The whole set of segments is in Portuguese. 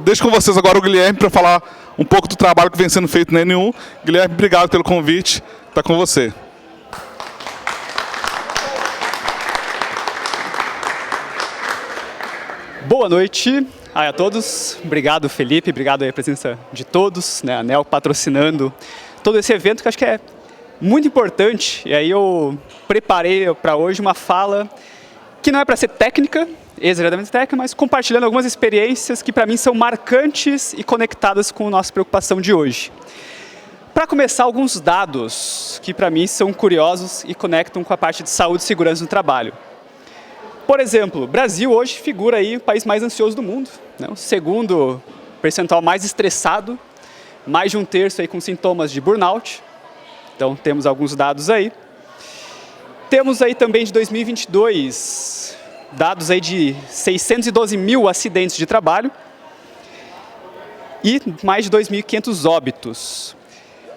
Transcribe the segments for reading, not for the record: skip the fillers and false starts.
deixo com vocês agora o Guilherme para falar um pouco do trabalho que vem sendo feito na N1. Guilherme, obrigado pelo convite. Está com você. Boa noite a todos. Obrigado, Felipe. Obrigado aí a presença de todos, né? A ANEEL patrocinando todo esse evento que acho que é muito importante. E aí eu preparei para hoje uma fala que não é para ser técnica, exageradamente técnica, mas compartilhando algumas experiências que para mim são marcantes e conectadas com a nossa preocupação de hoje. Para começar, alguns dados que para mim são curiosos e conectam com a parte de saúde e segurança no trabalho. Por exemplo, o Brasil hoje figura aí o país mais ansioso do mundo, né? O segundo percentual mais estressado, mais de um terço aí com sintomas de burnout. Então temos alguns dados aí. Temos aí também de 2022, dados aí de 612 mil acidentes de trabalho e mais de 2.500 óbitos.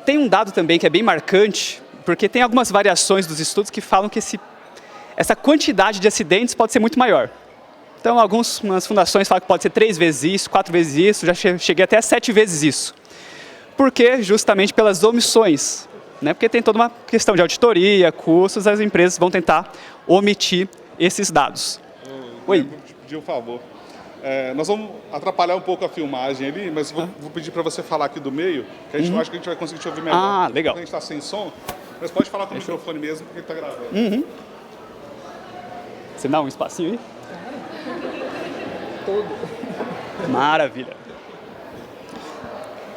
Tem um dado também que é bem marcante, porque tem algumas variações dos estudos que falam que essa quantidade de acidentes pode ser muito maior. Então, algumas fundações falam que pode ser 3 vezes isso, 4 vezes isso, já cheguei até a 7 vezes isso. Por quê? Justamente pelas omissões, né? Porque tem toda uma questão de auditoria, custos, as empresas vão tentar omitir esses dados. Oi. Vou te pedir um favor. Nós vamos atrapalhar um pouco a filmagem ali, mas vou pedir para você falar aqui do meio, que a gente acho que a gente vai conseguir te ouvir melhor. Ah, legal. A gente está sem som, mas pode falar com o microfone mesmo, porque ele está gravando. Você dá um espacinho aí? Todo. Maravilha.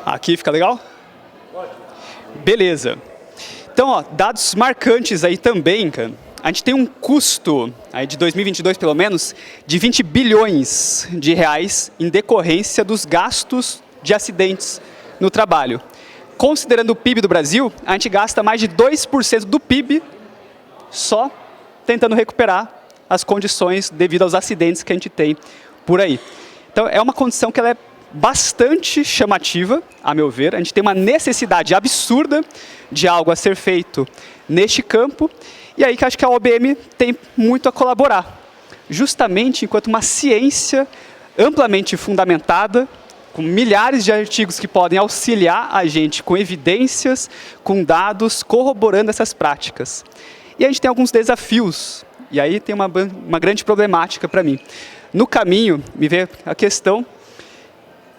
Aqui fica legal? Beleza. Então, ó, dados marcantes aí também, cara. A gente tem um custo, aí de 2022 pelo menos, de 20 bilhões de reais em decorrência dos gastos de acidentes no trabalho. Considerando o PIB do Brasil, a gente gasta mais de 2% do PIB só tentando recuperar as condições devido aos acidentes que a gente tem por aí. Então, é uma condição que ela é bastante chamativa, a meu ver. A gente tem uma necessidade absurda de algo a ser feito neste campo, e aí que acho que a OBM tem muito a colaborar. Justamente enquanto uma ciência amplamente fundamentada, com milhares de artigos que podem auxiliar a gente com evidências, com dados, corroborando essas práticas. E a gente tem alguns desafios. E aí tem uma grande problemática para mim. No caminho, me veio a questão,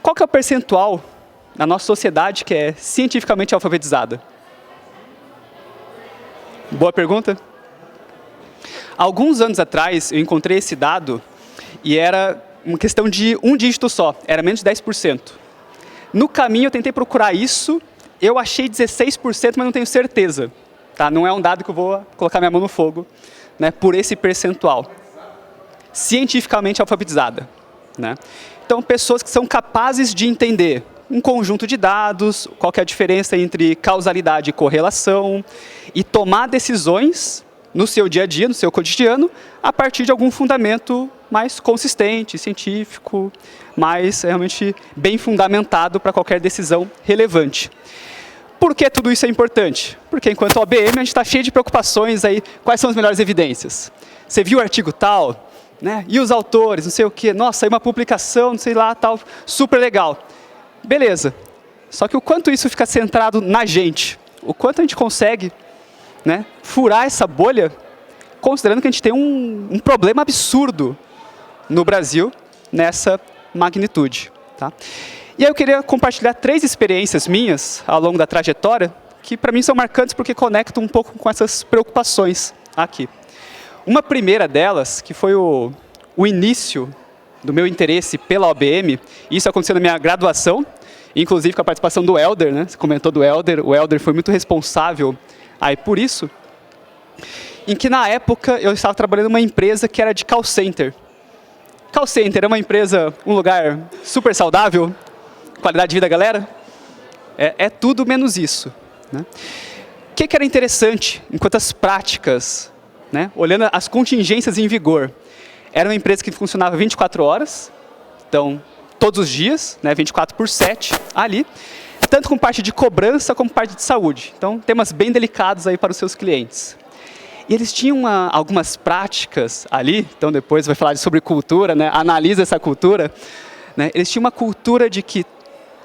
qual que é o percentual na nossa sociedade que é cientificamente alfabetizada? Boa pergunta. Alguns anos atrás, eu encontrei esse dado e era uma questão de um dígito só, era menos de 10%. No caminho, eu tentei procurar isso, eu achei 16%, mas não tenho certeza. Tá? Não é um dado que eu vou colocar minha mão no fogo, né, por esse percentual, cientificamente alfabetizada, né? Então, pessoas que são capazes de entender um conjunto de dados, qual que é a diferença entre causalidade e correlação, e tomar decisões no seu dia a dia, no seu cotidiano, a partir de algum fundamento mais consistente, científico, mais realmente bem fundamentado para qualquer decisão relevante. Por que tudo isso é importante? Porque enquanto OBM a gente está cheio de preocupações aí, quais são as melhores evidências? Você viu o artigo tal, né? E os autores, não sei o quê, nossa, aí uma publicação, não sei lá, tal, super legal. Beleza, só que o quanto isso fica centrado na gente, o quanto a gente consegue, né, furar essa bolha, considerando que a gente tem um problema absurdo no Brasil nessa magnitude, tá? E aí eu queria compartilhar 3 experiências minhas ao longo da trajetória, que para mim são marcantes porque conectam um pouco com essas preocupações aqui. Uma primeira delas, que foi o início do meu interesse pela OBM, isso aconteceu na minha graduação, inclusive com a participação do Helder, né? Você comentou do Helder, o Helder foi muito responsável aí por isso, em que na época eu estava trabalhando numa empresa que era de call center. Call center é uma empresa, um lugar super saudável, qualidade de vida, galera? É tudo menos isso, né? O que era interessante, enquanto as práticas, né, olhando as contingências em vigor, era uma empresa que funcionava 24 horas, então todos os dias, né, 24/7 ali, tanto com parte de cobrança como parte de saúde. Então, temas bem delicados aí para os seus clientes. E eles tinham algumas práticas ali, então depois vai falar sobre cultura, né, analisa essa cultura, né, eles tinham uma cultura de que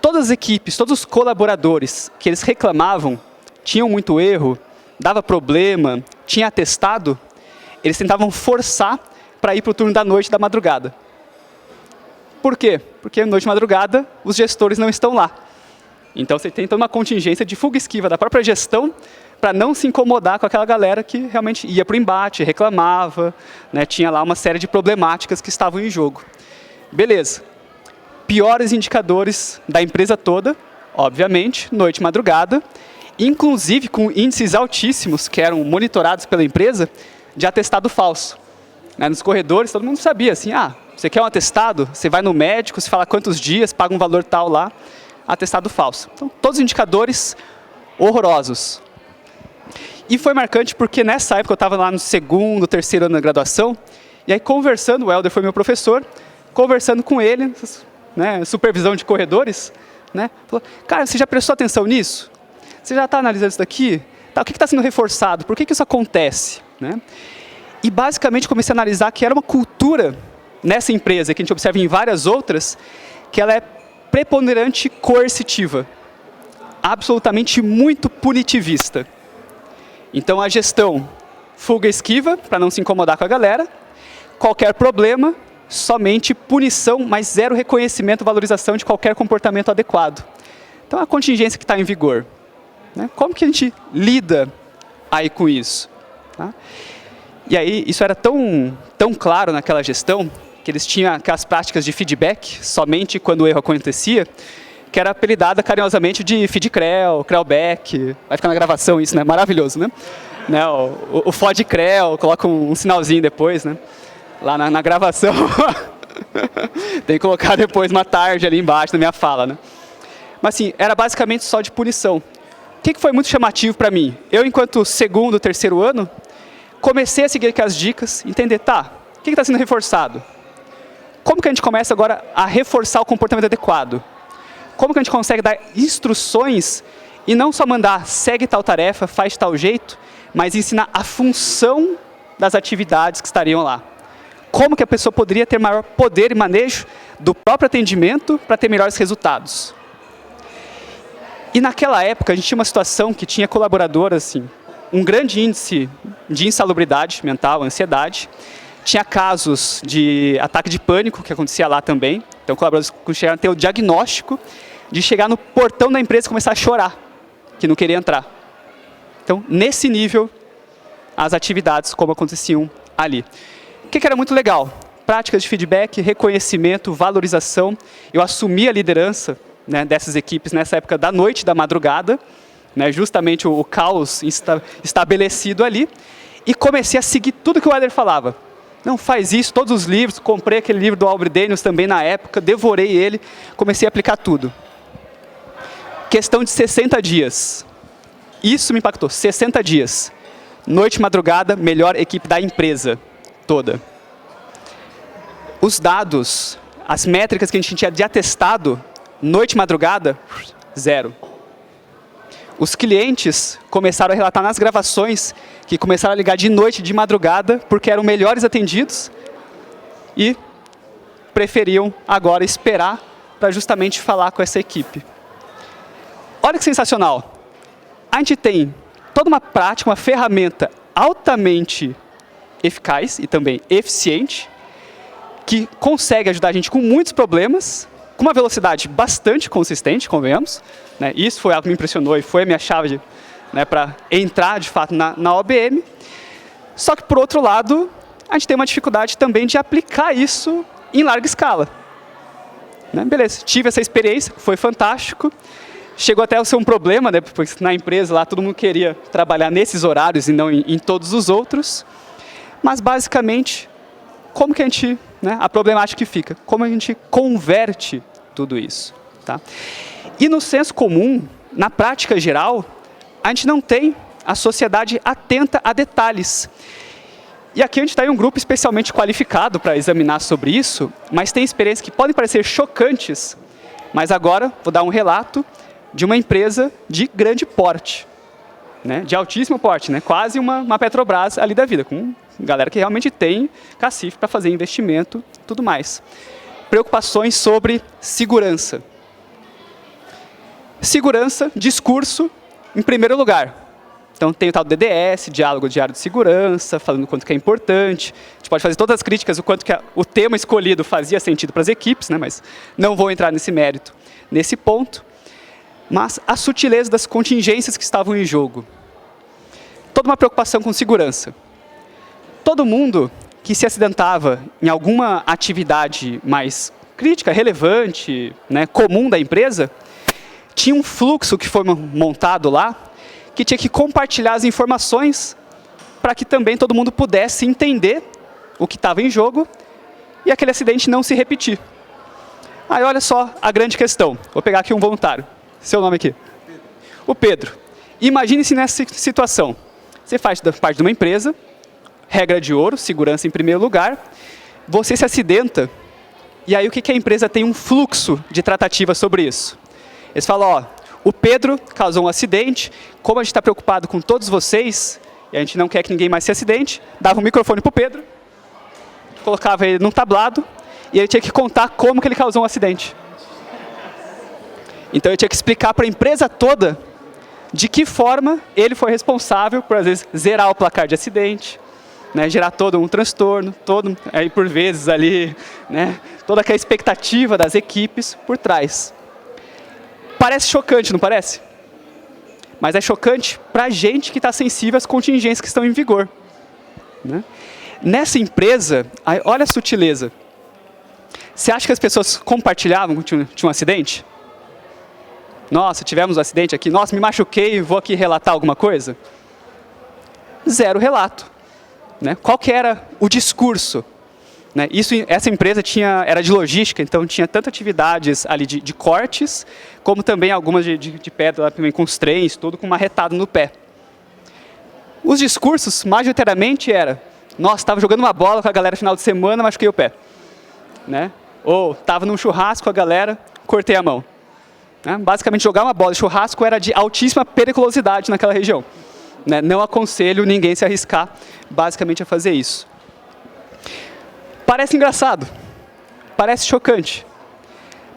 todas as equipes, todos os colaboradores que eles reclamavam, tinham muito erro, dava problema, tinha atestado, eles tentavam forçar para ir para o turno da noite e da madrugada. Por quê? Porque noite e madrugada os gestores não estão lá. Então você tem toda uma contingência de fuga e esquiva da própria gestão para não se incomodar com aquela galera que realmente ia para o embate, reclamava, né, tinha lá uma série de problemáticas que estavam em jogo. Beleza. Piores indicadores da empresa toda, obviamente, noite e madrugada, inclusive com índices altíssimos que eram monitorados pela empresa de atestado falso. Né, nos corredores todo mundo sabia assim, você quer um atestado? Você vai no médico, você fala quantos dias, paga um valor tal lá, atestado falso. Então, todos os indicadores horrorosos. E foi marcante porque nessa época eu estava lá no segundo, terceiro ano da graduação, e aí conversando, o Helder foi meu professor, conversando com ele, né, supervisão de corredores, né, falou, cara, você já prestou atenção nisso? Você já está analisando isso daqui? Tá, o que está sendo reforçado? Por que isso acontece? Né? E basicamente comecei a analisar que era uma cultura nessa empresa, que a gente observa em várias outras, que ela é preponderante coercitiva, absolutamente muito punitivista. Então a gestão fuga e esquiva, para não se incomodar com a galera, qualquer problema, somente punição, mas zero reconhecimento, valorização de qualquer comportamento adequado. Então a contingência que está em vigor. Né? Como que a gente lida aí com isso? Tá? E aí isso era tão claro naquela gestão, que eles tinham aquelas práticas de feedback, somente quando o erro acontecia, que era apelidada carinhosamente de feedcrel, crelback, vai ficar na gravação isso, né? Maravilhoso, né? O fodcrel, coloca um sinalzinho depois, né? Lá na gravação, tem que colocar depois uma tarde ali embaixo da minha fala, né? Mas assim, era basicamente só de punição. O que foi muito chamativo para mim? Eu, enquanto segundo, terceiro ano, comecei a seguir aquelas dicas, entender, o que está sendo reforçado? Como que a gente começa agora a reforçar o comportamento adequado? Como que a gente consegue dar instruções e não só mandar, segue tal tarefa, faz tal jeito, mas ensinar a função das atividades que estariam lá? Como que a pessoa poderia ter maior poder e manejo do próprio atendimento para ter melhores resultados? E naquela época a gente tinha uma situação que tinha colaboradoras, assim, um grande índice de insalubridade mental, ansiedade. Tinha casos de ataque de pânico, que acontecia lá também. Então, colaboradores chegaram a ter o diagnóstico de chegar no portão da empresa e começar a chorar, que não queria entrar. Então, nesse nível, as atividades como aconteciam ali. O que era muito legal? Práticas de feedback, reconhecimento, valorização. Eu assumi a liderança, né, dessas equipes nessa época da noite e da madrugada, né, justamente o caos estabelecido ali, e comecei a seguir tudo que o Helder falava. Não, faz isso, todos os livros, comprei aquele livro do Albert Daniels também na época, devorei ele, comecei a aplicar tudo. Questão de 60 dias. Isso me impactou, 60 dias. Noite e madrugada, melhor equipe da empresa toda. Os dados, as métricas que a gente tinha de atestado, noite e madrugada, zero. Os clientes começaram a relatar nas gravações que começaram a ligar de noite e de madrugada porque eram melhores atendidos e preferiam agora esperar para justamente falar com essa equipe. Olha que sensacional. A gente tem toda uma prática, uma ferramenta altamente eficaz e também eficiente que consegue ajudar a gente com muitos problemas, com uma velocidade bastante consistente, convenhamos. Né? Isso foi algo que me impressionou e foi a minha chave, né, para entrar, de fato, na OBM. Só que, por outro lado, a gente tem uma dificuldade também de aplicar isso em larga escala. Né? Beleza, tive essa experiência, foi fantástico. Chegou até a ser um problema, né, porque na empresa lá todo mundo queria trabalhar nesses horários e não em todos os outros. Mas, basicamente, como que a gente, né, a problemática que fica, como a gente converte tudo isso. Tá? E no senso comum, na prática geral, a gente não tem a sociedade atenta a detalhes. E aqui a gente está em um grupo especialmente qualificado para examinar sobre isso, mas tem experiências que podem parecer chocantes, mas agora vou dar um relato de uma empresa de grande porte, né, de altíssimo porte, né, quase uma Petrobras ali da vida, com galera que realmente tem cacife para fazer investimento e tudo mais. preocupações sobre segurança. Segurança, discurso, em primeiro lugar. Então, tem o tal do DDS, Diálogo Diário de Segurança, falando o quanto que é importante. A gente pode fazer todas as críticas, o quanto que o tema escolhido fazia sentido para as equipes, né? Mas não vou entrar nesse mérito, nesse ponto. Mas a sutileza das contingências que estavam em jogo. Toda uma preocupação com segurança. Todo mundo que se acidentava em alguma atividade mais crítica, relevante, né, comum da empresa, tinha um fluxo que foi montado lá, que tinha que compartilhar as informações para que também todo mundo pudesse entender o que estava em jogo e aquele acidente não se repetir. Aí olha só a grande questão. Vou pegar aqui um voluntário. Seu nome aqui. O Pedro. Imagine-se nessa situação. Você faz parte de uma empresa, regra de ouro, segurança em primeiro lugar, você se acidenta, e aí o que a empresa tem um fluxo de tratativa sobre isso? Eles falam, ó, o Pedro causou um acidente, como a gente está preocupado com todos vocês, e a gente não quer que ninguém mais se acidente, dava um microfone para o Pedro, colocava ele num tablado, e ele tinha que contar como que ele causou um acidente. Então ele tinha que explicar para a empresa toda de que forma ele foi responsável por, às vezes, zerar o placar de acidente, né, gerar todo um transtorno, aí por vezes ali, né, toda aquela expectativa das equipes por trás. Parece chocante, não parece? Mas é chocante para a gente que está sensível às contingências que estão em vigor. Né? Nessa empresa, olha a sutileza. Você acha que as pessoas compartilhavam que tinha um acidente? Nossa, tivemos um acidente aqui. Nossa, me machuquei, vou aqui relatar alguma coisa? Zero relato. Né? Qual que era o discurso? Né? Essa empresa era de logística, então tinha tanto atividades ali de cortes, como também algumas de pedra também com os trens, tudo com uma retada no pé. Os discursos, majoritariamente, nossa, estava jogando uma bola com a galera no final de semana, machuquei o pé. Né? Ou estava num churrasco com a galera, cortei a mão. Né? Basicamente, jogar uma bola de churrasco era de altíssima periculosidade naquela região. Né? Não aconselho ninguém se arriscar, basicamente, a fazer isso. Parece engraçado, parece chocante,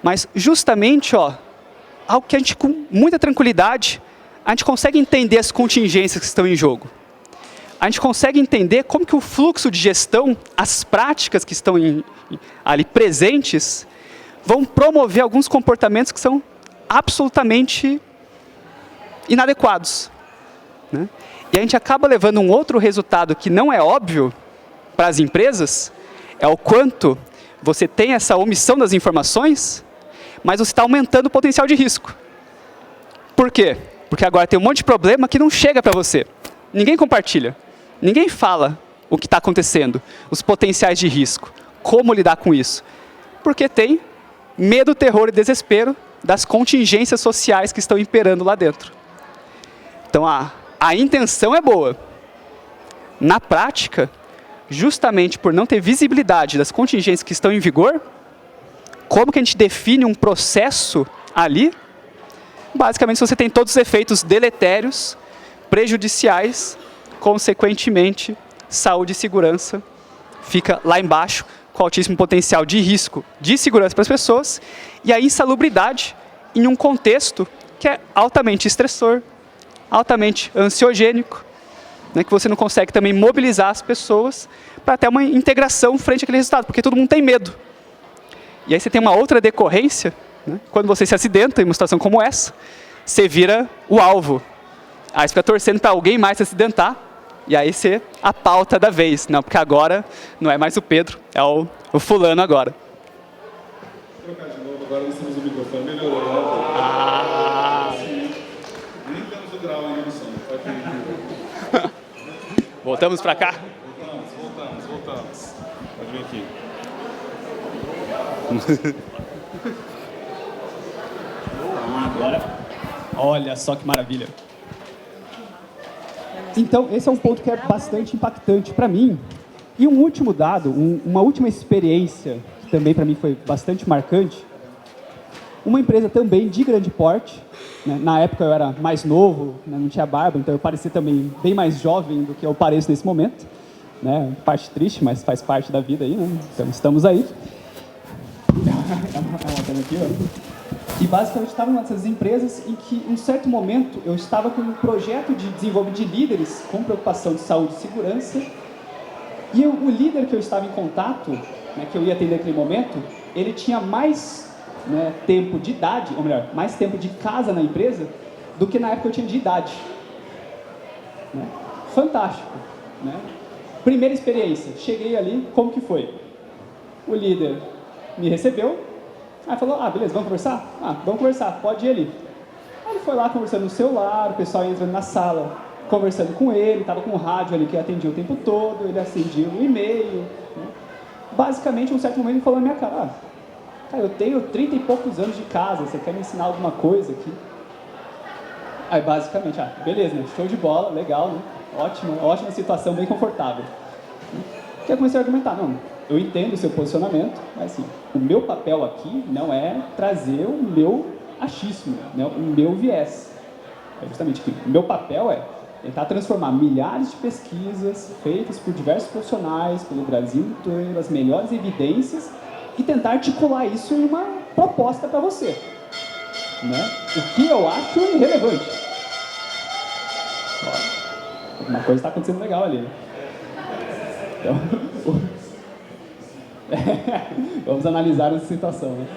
mas justamente, algo que a gente, com muita tranquilidade, a gente consegue entender as contingências que estão em jogo. A gente consegue entender como que o fluxo de gestão, as práticas que estão ali presentes, vão promover alguns comportamentos que são absolutamente inadequados. Né? E a gente acaba levando um outro resultado que não é óbvio para as empresas, é o quanto você tem essa omissão das informações, mas você está aumentando o potencial de risco. Por quê? Porque agora tem um monte de problema que não chega para você. Ninguém compartilha. Ninguém fala o que está acontecendo, os potenciais de risco, como lidar com isso. Porque tem medo, terror e desespero das contingências sociais que estão imperando lá dentro. Então, a intenção é boa. Na prática, justamente por não ter visibilidade das contingências que estão em vigor, como que a gente define um processo ali? Basicamente, você tem todos os efeitos deletérios, prejudiciais, consequentemente, saúde e segurança fica lá embaixo, com altíssimo potencial de risco de segurança para as pessoas, e a insalubridade em um contexto que é altamente estressor, altamente ansiogênico, né, que você não consegue também mobilizar as pessoas para ter uma integração frente àquele resultado, porque todo mundo tem medo. E aí você tem uma outra decorrência, né, quando você se acidenta em uma situação como essa, você vira o alvo. Aí você fica torcendo para alguém mais se acidentar, e aí você a pauta da vez. Não, porque agora não é mais o Pedro, é o fulano agora. Vou trocar de novo, agora nós temos o microfone melhorando. Nem temos o grau ainda no som. Voltamos para cá? Voltamos. Pode vir aqui. Agora, olha só que maravilha. Então, esse é um ponto que é bastante impactante para mim. E um último dado, uma última experiência, que também para mim foi bastante marcante. Uma empresa também de grande porte, né? Na época eu era mais novo, né? Não tinha barba, então eu parecia também bem mais jovem do que eu pareço nesse momento. Né? Parte triste, mas faz parte da vida aí, né? Então estamos aí. aqui, ó. E basicamente estava numa dessas empresas em que, em um certo momento, eu estava com um projeto de desenvolvimento de líderes com preocupação de saúde e segurança. E o líder que eu estava em contato, né, que eu ia atender naquele momento, ele tinha mais, né, tempo de idade, ou melhor, mais tempo de casa na empresa do que na época eu tinha de idade. Né? Fantástico. Né? Primeira experiência, cheguei ali, como que foi? O líder me recebeu, aí falou, beleza, vamos conversar? Vamos conversar, pode ir ali. Aí ele foi lá conversando no celular, o pessoal entrando na sala, conversando com ele, estava com o rádio ali que atendia o tempo todo, ele acendia o e-mail. Né? Basicamente, em um certo momento ele falou na minha cara, cara, eu tenho 30 e poucos anos de casa, você quer me ensinar alguma coisa aqui? Aí basicamente, beleza, né? Show de bola, legal, né? Ótima situação, bem confortável. Que eu comecei a argumentar, não, eu entendo o seu posicionamento, mas assim, o meu papel aqui não é trazer o meu achismo, né? O meu viés. É justamente que o meu papel é tentar transformar milhares de pesquisas feitas por diversos profissionais, pelo Brasil inteiro, as melhores evidências, e tentar articular isso em uma proposta para você. Né? O que eu acho irrelevante. Uma coisa está acontecendo legal ali. Então, vamos analisar essa situação. Né?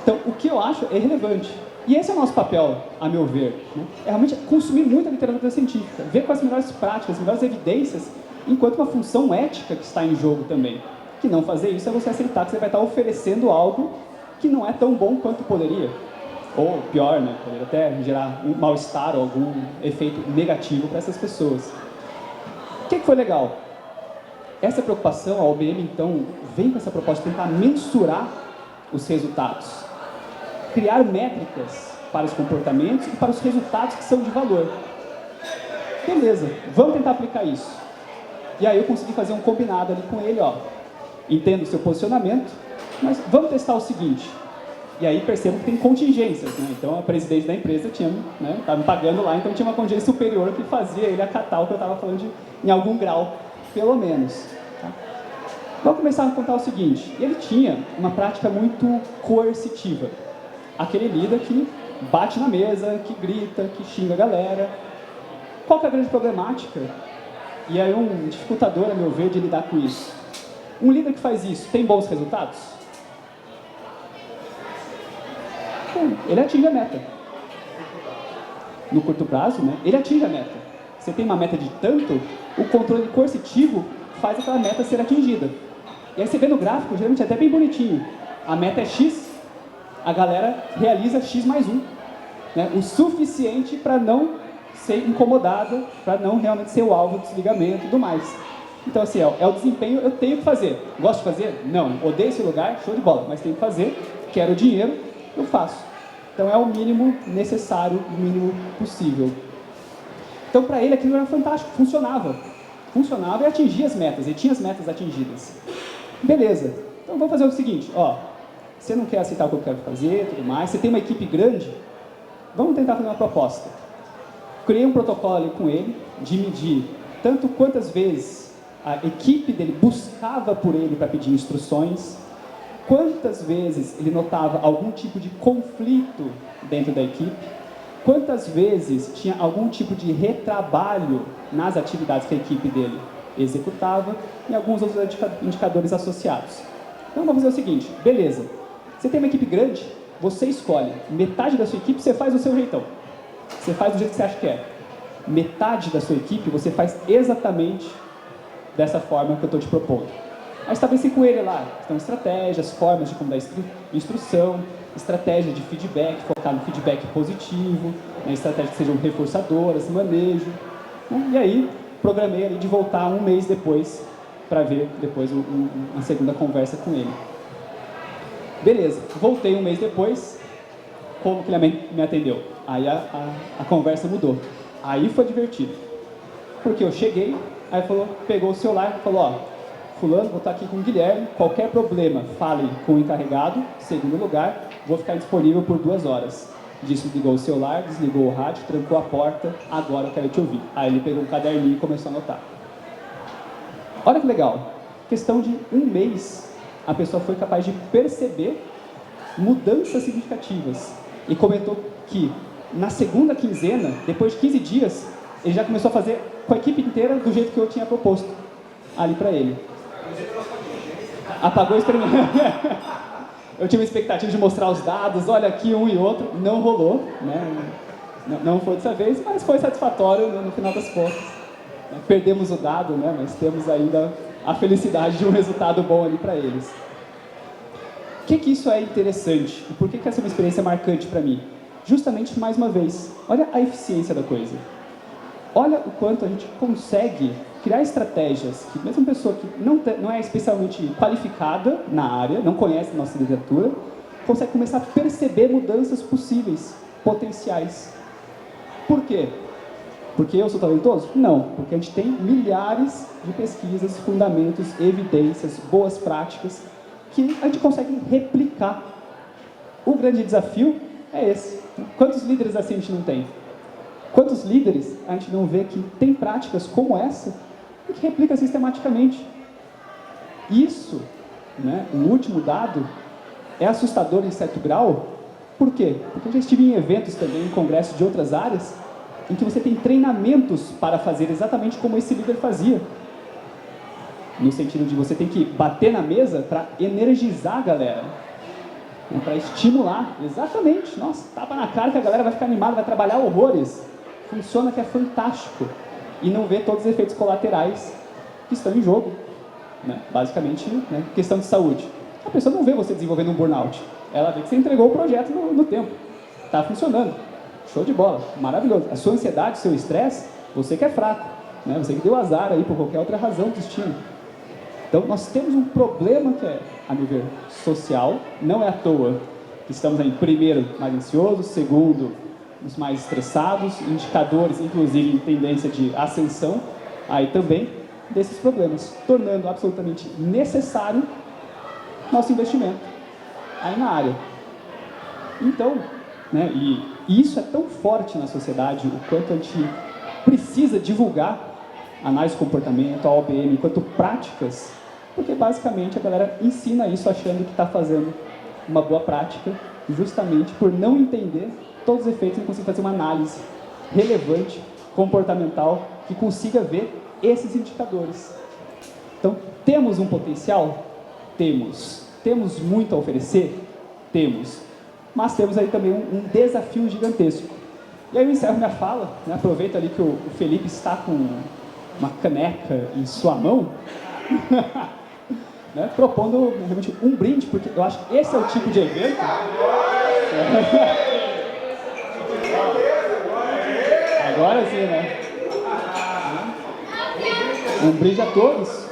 Então, o que eu acho é irrelevante. E esse é o nosso papel, a meu ver. Né? É realmente consumir muita literatura científica, ver quais as melhores práticas, as melhores evidências, enquanto uma função ética que está em jogo também. Que não fazer isso é você aceitar que você vai estar oferecendo algo que não é tão bom quanto poderia. Ou pior, né? Poderia até gerar um mal-estar ou algum efeito negativo para essas pessoas. O que foi legal? Essa preocupação, a OBM, então, vem com essa proposta de tentar mensurar os resultados. Criar métricas para os comportamentos e para os resultados que são de valor. Beleza, vamos tentar aplicar isso. E aí eu consegui fazer um combinado ali com ele, entendo o seu posicionamento, mas vamos testar o seguinte. E aí percebo que tem contingências, né? Então a presidente da empresa estava me pagando lá, então tinha uma contingência superior que fazia ele acatar o que eu estava falando em algum grau, pelo menos. Tá? Vamos começar a contar o seguinte, ele tinha uma prática muito coercitiva. Aquele líder que bate na mesa, que grita, que xinga a galera. Qual que é a grande problemática? E aí um dificultador, a meu ver, de lidar com isso. Um líder que faz isso tem bons resultados? Ele atinge a meta. No curto prazo, né? Ele atinge a meta. Você tem uma meta de tanto, o controle coercitivo faz aquela meta ser atingida. E aí você vê no gráfico, geralmente é até bem bonitinho. A meta é X, a galera realiza X mais 1. Né? O suficiente para não ser incomodada, para não realmente ser o alvo do desligamento e tudo mais. Então, assim, é o desempenho, eu tenho que fazer. Gosto de fazer? Não. Odeio esse lugar? Show de bola. Mas tenho que fazer, quero o dinheiro, eu faço. Então é o mínimo necessário, o mínimo possível. Então para ele aquilo era fantástico, funcionava. Funcionava e atingia as metas, ele tinha as metas atingidas. Beleza, então vamos fazer o seguinte, você não quer aceitar o que eu quero fazer, tudo mais, você tem uma equipe grande, vamos tentar fazer uma proposta. Criei um protocolo ali com ele, de medir tanto quantas vezes a equipe dele buscava por ele para pedir instruções, quantas vezes ele notava algum tipo de conflito dentro da equipe, quantas vezes tinha algum tipo de retrabalho nas atividades que a equipe dele executava e alguns outros indicadores associados. Então vamos fazer o seguinte, beleza, você tem uma equipe grande, você escolhe, metade da sua equipe você faz do seu jeitão, você faz do jeito que você acha que é, metade da sua equipe você faz exatamente dessa forma que eu estou te propondo. Aí estabeleci com ele lá, então estratégias, formas de como dar instrução, estratégia de feedback, focar no feedback positivo, né, estratégias que sejam reforçadoras, manejo. Né, e aí, programei ali de voltar um mês depois, para ver depois uma segunda conversa com ele. Beleza, voltei um mês depois, como que ele me atendeu? Aí a conversa mudou. Aí foi divertido. Porque eu cheguei, aí pegou o celular e falou, fulano, vou estar aqui com o Guilherme, qualquer problema, fale com o encarregado, segundo lugar, vou ficar disponível por 2 horas. Desligou o celular, desligou o rádio, trancou a porta, agora eu quero te ouvir. Aí ele pegou um caderninho e começou a anotar. Olha que legal, questão de um mês, a pessoa foi capaz de perceber mudanças significativas. E comentou que na segunda quinzena, depois de 15 dias, ele já começou a fazer com a equipe inteira do jeito que eu tinha proposto ali para ele. Apagou o experimento. Eu tinha uma expectativa de mostrar os dados, olha aqui um e outro, não rolou, né? Não foi dessa vez, mas foi satisfatório no final das contas. Perdemos o dado, né? Mas temos ainda a felicidade de um resultado bom ali para eles. Por que isso é interessante? E por que essa é uma experiência marcante para mim? Justamente, mais uma vez, olha a eficiência da coisa. Olha o quanto a gente consegue criar estratégias que mesmo uma pessoa que não é especialmente qualificada na área, não conhece a nossa literatura, consegue começar a perceber mudanças possíveis, potenciais. Por quê? Porque eu sou talentoso? Não, porque a gente tem milhares de pesquisas, fundamentos, evidências, boas práticas que a gente consegue replicar. O grande desafio é esse. Quantos líderes assim a gente não tem? Quantos líderes a gente não vê que tem práticas como essa e que replica sistematicamente? Isso, né, o último dado, é assustador em certo grau. Por quê? Porque eu já estive em eventos também, em congressos de outras áreas, em que você tem treinamentos para fazer exatamente como esse líder fazia. No sentido de você tem que bater na mesa para energizar a galera, né, para estimular. Exatamente. Nossa, tapa na cara que a galera vai ficar animada, vai trabalhar horrores. Funciona, que é fantástico. E não vê todos os efeitos colaterais que estão em jogo. Né? Basicamente, né, questão de saúde. A pessoa não vê você desenvolvendo um burnout. Ela vê que você entregou o projeto no tempo. Está funcionando. Show de bola. Maravilhoso. A sua ansiedade, seu estresse, você que é fraco. Né? Você que deu azar aí por qualquer outra razão do destino. Então, nós temos um problema que é, a meu ver, social. Não é à toa que estamos aí, primeiro, mais ansiosos, segundo, os mais estressados, indicadores, inclusive, em tendência de ascensão, aí também, desses problemas, tornando absolutamente necessário nosso investimento aí na área. Então, né, e isso é tão forte na sociedade, o quanto a gente precisa divulgar análise de comportamento, a OBM, enquanto práticas, porque basicamente a galera ensina isso achando que está fazendo uma boa prática, justamente por não entender todos os efeitos e não conseguir fazer uma análise relevante, comportamental, que consiga ver esses indicadores. Então, temos um potencial? Temos. Temos muito a oferecer? Temos. Mas temos aí também um desafio gigantesco. E aí eu encerro minha fala, né? Aproveito ali que o Felipe está com uma caneca em sua mão, né? Propondo realmente um brinde, porque eu acho que esse é o tipo de evento. Agora sim, né? Um brinde a todos.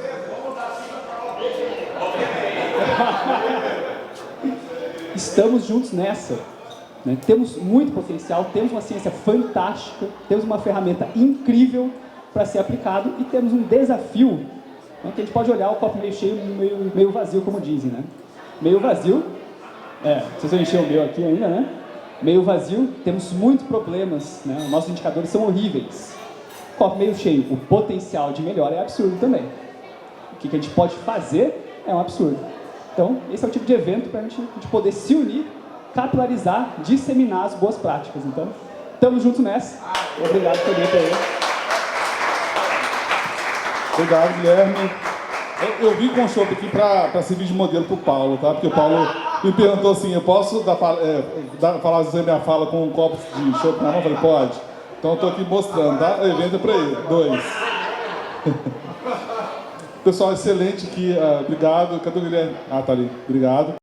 Estamos juntos nessa. Né? Temos muito potencial, temos uma ciência fantástica, temos uma ferramenta incrível para ser aplicado e temos um desafio, né, que a gente pode olhar o copo meio cheio e meio vazio, como dizem. Né? Meio vazio, se eu encher o meu aqui ainda, né? Meio vazio, temos muitos problemas, né? Nossos indicadores são horríveis. Copo meio cheio, o potencial de melhora é absurdo também. O que a gente pode fazer é um absurdo. Então, esse é o tipo de evento para a gente poder se unir, capilarizar, disseminar as boas práticas. Então, estamos juntos nessa. Obrigado por vir aí. Obrigado, Guilherme. Eu vim com o chopp aqui para servir de modelo para o Paulo, tá? Porque o Paulo me perguntou assim, eu posso fazer minha fala com um copo de chopp na mão? Eu falei, pode. Então eu estou aqui mostrando, tá? O evento é para ele. 2. Pessoal, excelente aqui. Obrigado. Cadê o Guilherme? Ah, tá ali. Obrigado.